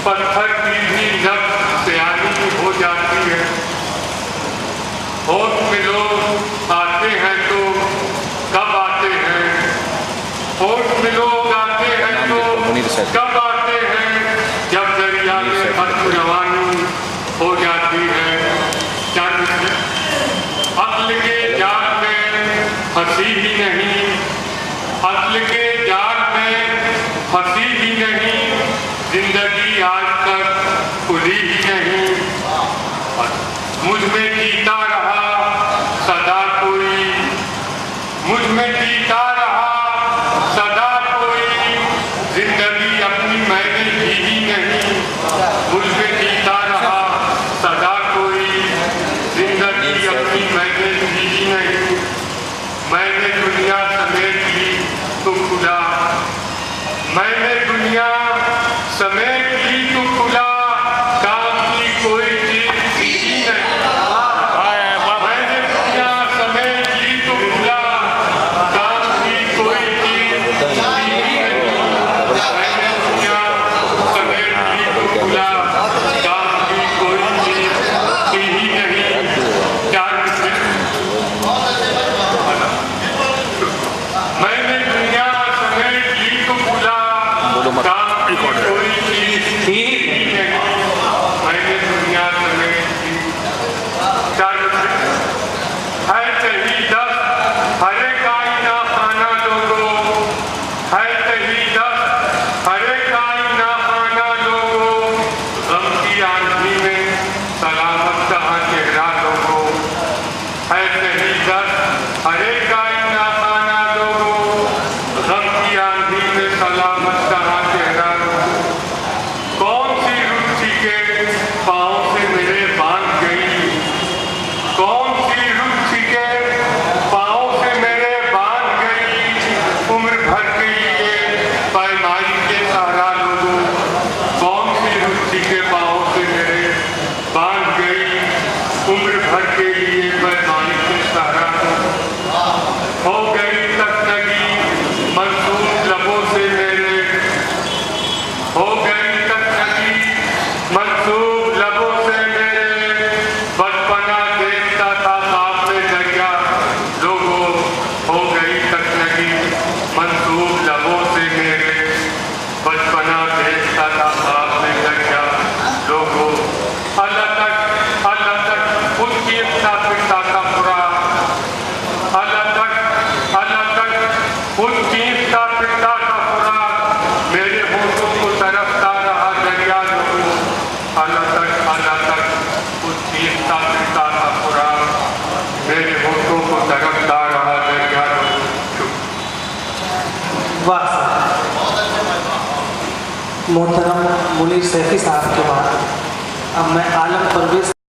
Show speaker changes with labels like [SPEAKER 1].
[SPEAKER 1] पत्थर की भी नब्ज सियानी हो जाती है। होश में लोग आते हैं तो कब आते हैं, होश में लोग आते हैं तो कब आते हैं, जब दरिया में खत्म रवानी हो जाती है। अक्ल के जाल में फंसी ही नहीं, अक्ल के जाल में फंसी ही नहीं, जिंदगी आज तक खुली ही नहीं। मुझ में जीता रहा सदा कोई, मुझ में जीता रहा सदा कोई, जिंदगी अपनी मैंने जी ही नहीं। मुझ में जीता रहा सदा कोई, जिंदगी अपनी मैंने जी ही नहीं। मैंने दुनिया समेट ली तो खुला, मैंने दुनिया समेट ली तो खुला, काम की कोई चीज ही नहीं। मैंने दुनिया समेट ली तो खुला, काम की कोई चीज ही नहीं। मैंने दुनिया समेट ली तो खुला, काम की कोई चीज ही नहीं। मैंने दुनिया समेट ली तो खुला, काम की कोई चीज ही नहीं। मैंने दुनिया समेट ली। है कहीं दस हरे काई ना खाना लोगो, है कहीं दस हरे काई ना खाना लोगो, गम की आंधी में सलामत कहाँ चेहरा लोगो। है कहीं दस हरे काई ना खाना लोगो, गम की आंधी में सलामत कहाँ चेहरा लोगो। कौन सी रुचि के पाँव से मेरे बांध गई, कौन सी रुचि के पाँव से मेरे बांध गई, उम्र भर के लिए पैमाई के सहारा लोगों। कौन सी रुचि के पाँव से मेरे बांध गई, उम्र भर के लिए पैमाई के सहारा लोगों। हो गई तकनगी मंसूब लबों से मेरे, हो गई तकनगी मंसूब लबों से मेरे, बचपना देखता था सामने दरिया लोगों। हो गई तकनगी मंसूब लबों से मेरे, बचपना देखता था सामने दरिया लोगों। अल्लाह तक उसकी पिता का बुरा, अल्लाह तक उसकी पिता का बुरा, मेरे होठों को तरफता रहा दरिया लोगों। अल्लाह तक उसकी पिता का बुरा, मेरे होठों को तरफता रहा दरिया लोगों।
[SPEAKER 2] वाह, मोहतरम मुनीर सैफी साहब के बाद अब मैं आलम परवेज